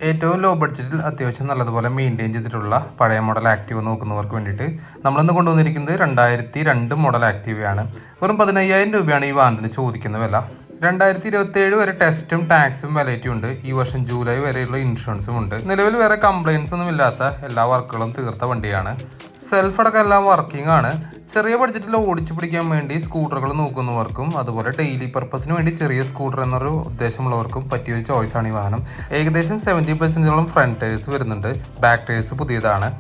ഏറ്റവും ലോ ബഡ്ജറ്റിൽ അത്യാവശ്യം നല്ലതുപോലെ മെയിൻറ്റെയിൻ ചെയ്തിട്ടുള്ള പഴയ മോഡൽ ആക്റ്റീവ് നോക്കുന്നവർക്ക് വേണ്ടിയിട്ട് നമ്മളിന്ന് കൊണ്ടുവന്നിരിക്കുന്നത് 2002 മോഡൽ ആക്റ്റീവയാണ്. വെറും 15,000 രൂപയാണ് ഈ വാഹനത്തിന് ചോദിക്കുന്ന വില. 2027 വരെ ടെസ്റ്റും ടാക്സും വാലിഡിറ്റിയും ഉണ്ട്. ഈ വർഷം ജൂലൈ വരെയുള്ള ഇൻഷുറൻസും ഉണ്ട്. നിലവിൽ വേറെ കംപ്ലയിൻസ് ഒന്നും ഇല്ലാത്ത എല്ലാ വർക്കുകളും തീർത്ത വണ്ടിയാണ്. സെൽഫ് അടക്കം എല്ലാം വർക്കിംഗ് ആണ്. ചെറിയ ബഡ്ജറ്റിൽ ഓടിച്ചു പിടിക്കാൻ വേണ്ടി സ്കൂട്ടറുകൾ നോക്കുന്നവർക്കും അതുപോലെ ഡെയിലി പർപ്പസിന് വേണ്ടി ചെറിയ സ്കൂട്ടർ എന്നൊരു ഉദ്ദേശമുള്ളവർക്കും പറ്റിയൊരു ചോയ്സാണ് ഈ വാഹനം. ഏകദേശം 70% ഫ്രണ്ട് ടയേഴ്സ് വരുന്നുണ്ട്. ബാക്ക് ടയേഴ്സ് പുതിയതാണ്.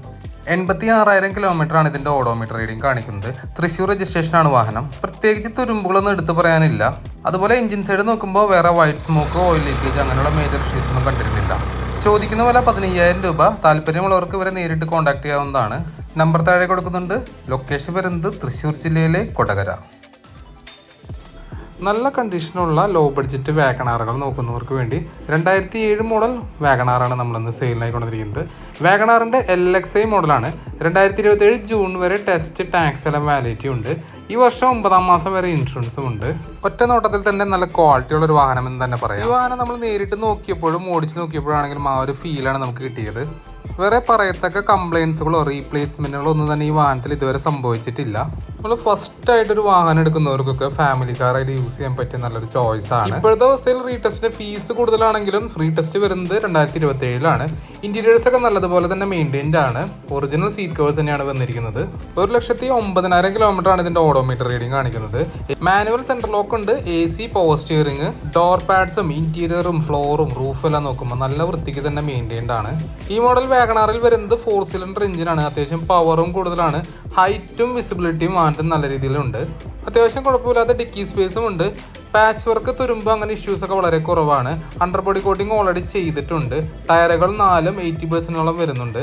86,000 കിലോമീറ്ററാണ് ഇതിന്റെ ഓഡോമീറ്റർ റീഡിംഗ് കാണിക്കുന്നത്. തൃശ്ശൂർ രജിസ്ട്രേഷനാണ് വാഹനം. പ്രത്യേകിച്ച് തുരുമ്പുകളൊന്നും എടുത്തു പറയാനില്ല. അതുപോലെ എഞ്ചിൻ സൈഡ് നോക്കുമ്പോൾ വേറെ വൈറ്റ് സ്മോക്ക്, ഓയിൽ ലീക്കേജ് അങ്ങനെയുള്ള മേജർ ഇഷ്യൂസ് ഒന്നും കണ്ടിരുന്നില്ല. ചോദിക്കുന്ന വില 15,000 രൂപ. താല്പര്യമുള്ളവർക്ക് ഇവരെ നേരിട്ട് കോൺടാക്ട് ചെയ്യാവുന്നതാണ്. നമ്പർ താഴെ കൊടുക്കുന്നുണ്ട്. ലൊക്കേഷൻ വരുന്നത് തൃശ്ശൂർ ജില്ലയിലെ കൊടകര. നല്ല കണ്ടീഷനുള്ള ലോ ബഡ്ജറ്റ് വാഗണാറുകൾ നോക്കുന്നവർക്ക് വേണ്ടി 2007 മോഡൽ വാഗണാറാണ് നമ്മളിന്ന് സെയിലിനായി കൊണ്ടിരിക്കുന്നത്. വാഗണാറിൻ്റെ LXI മോഡലാണ്. 2027 ജൂൺ വരെ ടെസ്റ്റ് ടാക്സ് എല്ലാം വാലിഡിറ്റി ഉണ്ട്. ഈ വർഷം 9-ാം മാസം വരെ ഇൻഷുറൻസും ഉണ്ട്. ഒറ്റ നോട്ടത്തിൽ തന്നെ നല്ല ക്വാളിറ്റി ഉള്ള ഒരു വാഹനം എന്ന് തന്നെ പറയാം. ഈ വാഹനം നമ്മൾ നേരിട്ട് നോക്കിയപ്പോഴും ഓടിച്ച് നോക്കിയപ്പോഴാണെങ്കിലും ആ ഒരു ഫീലാണ് നമുക്ക് കിട്ടിയത്. വേറെ പറയത്തക്ക കംപ്ലയിൻസുകളോ റീപ്ലേസ്മെന്റുകളോ ഒന്നും തന്നെ ഈ വാഹനത്തിൽ ഇതുവരെ സംഭവിച്ചിട്ടില്ല. നമ്മൾ ഫസ്റ്റ് ആയിട്ടൊരു വാഹനം എടുക്കുന്നവർക്കൊക്കെ ഫാമിലി കാറായിട്ട് യൂസ് ചെയ്യാൻ പറ്റിയ നല്ലൊരു ചോയ്സ് ആണ്. ഇപ്പോഴത്തെ അവസ്ഥയിൽ റീടെസ്റ്റിന്റെ ഫീസ് കൂടുതലാണെങ്കിലും ഫ്രീ ടെസ്റ്റ് വരുന്നത് 2027 ഇന്റീരിയേഴ്സ് ഒക്കെ നല്ലതുപോലെ തന്നെ മെയിൻറ്റൈൻഡ് ആണ്. ഒറിജിനൽ സീറ്റ് കവേഴ്സ് തന്നെയാണ് വന്നിരിക്കുന്നത്. 1,09,000 കിലോമീറ്റർ ആണ് ഇതിന്റെ ഓഡോമീറ്റർ റീഡിംഗ് കാണിക്കുന്നത്. മാനുവൽ സെന്റർ ലോക്ക് ഉണ്ട്. AC, പവർ സ്റ്റിയറിംഗ്, ഡോർ പാഡ്സും ഇന്റീരിയറും ഫ്ലോറും റൂഫും എല്ലാം നോക്കുമ്പോൾ നല്ല വൃത്തിക്ക് തന്നെ മെയിൻറ്റൈൻഡ് ആണ്. ഈ മോഡൽ വാഗണാറിൽ വരുന്നത് 4 സിലിണ്ടർ എഞ്ചിനാണ്. അത്യാവശ്യം പവറും കൂടുതലാണ്. ഹൈറ്റും വിസിബിലിറ്റിയും വാഹനത്തിന് നല്ല രീതിയിലുണ്ട്. അത്യാവശ്യം കുഴപ്പമില്ലാത്ത ഡിക്കി സ്പേസും ഉണ്ട്. പാച്ച് വർക്ക്, തുരുമ്പ് അങ്ങനെ ഇഷ്യൂസ് ഒക്കെ വളരെ കുറവാണ്. അണ്ടർ ബോഡി കോട്ടിംഗ് ഓൾറെഡി ചെയ്തിട്ടുണ്ട്. ടയറുകൾ 4-ഉം 80% വരുന്നുണ്ട്.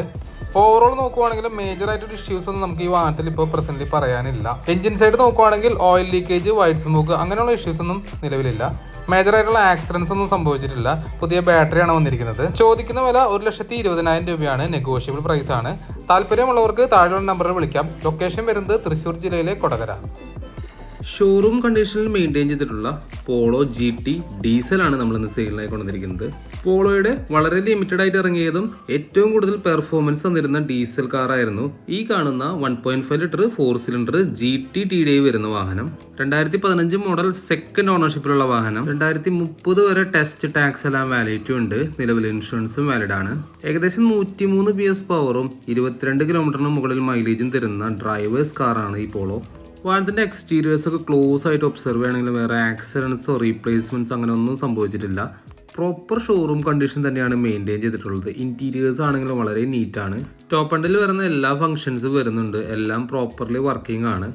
ഓവറോൾ നോക്കുവാണെങ്കിൽ മേജർ ആയിട്ടൊരു ഇഷ്യൂസ് ഒന്നും നമുക്ക് ഈ വാഹനത്തിൽ ഇപ്പോൾ പ്രസന്റ്ലി പറയാനില്ല. എഞ്ചിൻ സൈഡ് നോക്കുവാണെങ്കിൽ ഓയിൽ ലീക്കേജ്, വൈറ്റ് സ്മോക്ക് അങ്ങനെയുള്ള ഇഷ്യൂസ് ഒന്നും നിലവിലില്ല. മേജർ ആയിട്ടുള്ള ആക്സിഡൻസ് ഒന്നും സംഭവിച്ചിട്ടില്ല. പുതിയ ബാറ്ററിയാണ് വന്നിരിക്കുന്നത്. ചോദിക്കുന്ന വില 1,20,000 രൂപയാണ്. നെഗോഷ്യബിൾ പ്രൈസ് ആണ്. താല്പര്യമുള്ളവർക്ക് താഴെയുള്ള നമ്പറിൽ വിളിക്കാം. ലൊക്കേഷൻ വരുന്നത് തൃശ്ശൂർ ജില്ലയിലെ കൊടകര. ഷോറൂം കണ്ടീഷനിൽ മെയിൻറ്റെയിൻ ചെയ്തിട്ടുള്ള പോളോ GT ഡീസലാണ് നമ്മളിന്ന് സെയിലിനായി കൊണ്ടുവന്നിരിക്കുന്നത്. പോളോയുടെ വളരെ ലിമിറ്റഡ് ആയിട്ട് ഇറങ്ങിയതും ഏറ്റവും കൂടുതൽ പെർഫോമൻസ് തന്നിരുന്ന ഡീസൽ കാറായിരുന്നു ഈ കാണുന്ന 1.5 ലിറ്റർ 4 സിലിണ്ടർ GT TDI വരുന്ന വാഹനം. 2015 മോഡൽ സെക്കൻഡ് ഓണർഷിപ്പിലുള്ള വാഹനം. 2030 വരെ ടെസ്റ്റ് ടാക്സ് എല്ലാം വാലിഡിറ്റി ഉണ്ട്. നിലവിൽ ഇൻഷുറൻസും വാലിഡ് ആണ്. ഏകദേശം 103 PS പവറും 22 കിലോമീറ്ററിന് മുകളിൽ മൈലേജും തരുന്ന ഡ്രൈവേഴ്സ് കാറാണ് ഈ പോളോ. വാഹനത്തിന്റെ എക്സ്റ്റീരിയേഴ്സ് ഒക്കെ ക്ലോസ് ആയിട്ട് ഒബ്സർവ് ചെയ്യണമെങ്കിൽ വേറെ ആക്സിഡൻസോ റീപ്ലേസ്മെന്റ്സ് അങ്ങനെ ഒന്നും സംഭവിച്ചിട്ടില്ല. പ്രോപ്പർ ഷോറൂം കണ്ടീഷൻ തന്നെയാണ് മെയിൻറ്റെയിൻ ചെയ്തിട്ടുള്ളത്. ഇന്റീരിയേഴ്സ് ആണെങ്കിലും വളരെ നീറ്റാണ്. ടോപ്പ് എൻഡിൽ വരുന്ന എല്ലാ ഫംഗ്ഷൻസും വരുന്നുണ്ട്. എല്ലാം പ്രോപ്പർലി വർക്കിംഗ് ആണ്.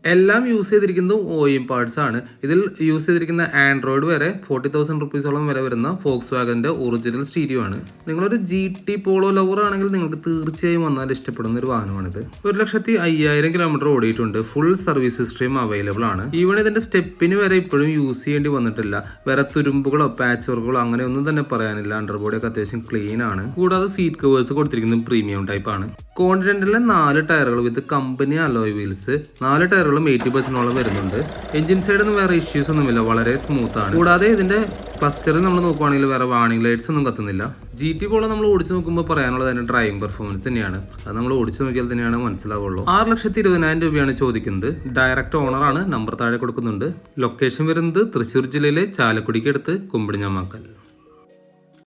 എല്ലാം യൂസ് ചെയ്തിരിക്കുന്നത് OEM പാർട്സ് ആണ്. ഇതിൽ യൂസ് ചെയ്തിരിക്കുന്ന ആൻഡ്രോയിഡ് വരെ 40,000 റുപ്പീസോളം വില വരുന്ന ഫോക്സ് വാഗന്റെ ഒറിജിനൽ സ്റ്റീരിയോ ആണ്. നിങ്ങളൊരു GT പോളോ ലവർ ആണെങ്കിൽ നിങ്ങൾക്ക് തീർച്ചയായും വന്നാൽ ഇഷ്ടപ്പെടുന്ന ഒരു വാഹനമാണിത്. 1,05,000 കിലോമീറ്റർ ഓടിയിട്ടുണ്ട്. ഫുൾ സർവീസ് ഹിസ്റ്ററിയും അവൈലബിൾ ആണ്. ഈവൺ ഇതിന്റെ സ്റ്റെപ്പിന് വരെ ഇപ്പോഴും യൂസ് ചെയ്യേണ്ടി വന്നിട്ടില്ല. വേറെ തുരുമ്പുകളോ പാച്ച് വർക്കുകളോ അങ്ങനെ ഒന്നും തന്നെ പറയാനില്ല. അണ്ടർബോഡി ഒക്കെ അത്യാവശ്യം ക്ലീൻ ആണ്. കൂടാതെ സീറ്റ് കവേഴ്സ് കൊടുത്തിരിക്കുന്നത് പ്രീമിയം ടൈപ്പ് ആണ്. കോണ്ടിനെന്റലിലെ 4 ടയറുകൾ വിത്ത് കമ്പനി അലോയ് വീൽസ്. 4 ടയറുകളും 80% വരുന്നുണ്ട്. എഞ്ചിൻ സൈഡിൽ നിന്ന് വേറെ ഇഷ്യൂസ് ഒന്നുമില്ല. വളരെ സ്മൂത്ത് ആണ്. കൂടാതെ ഇതിന്റെ ക്ലസ്റ്ററിൽ നമ്മൾ നോക്കുവാണെങ്കിൽ വേറെ വാർണിംഗ് ലൈറ്റ്സ് ഒന്നും കത്തുന്നില്ല. GT പോളോ നമ്മൾ ഓടിച്ചു നോക്കുമ്പോൾ പറയാനുള്ളത് അതിന്റെ ഡ്രൈവിംഗ് പെർഫോമൻസ് തന്നെയാണ്. അത് നമ്മൾ ഓടിച്ചു നോക്കിയാൽ തന്നെയാണ് മനസ്സിലാവുള്ളൂ. 6,20,000 രൂപയാണ് ചോദിക്കുന്നത്. ഡയറക്റ്റ് ഓണർ ആണ്. നമ്പർ താഴെ കൊടുക്കുന്നുണ്ട്. ലൊക്കേഷൻ വരുന്നത് തൃശ്ശൂർ ജില്ലയിലെ ചാലക്കുടിക്ക് അടുത്ത് കുമ്പിടിഞ്ഞാമാക്കൽ.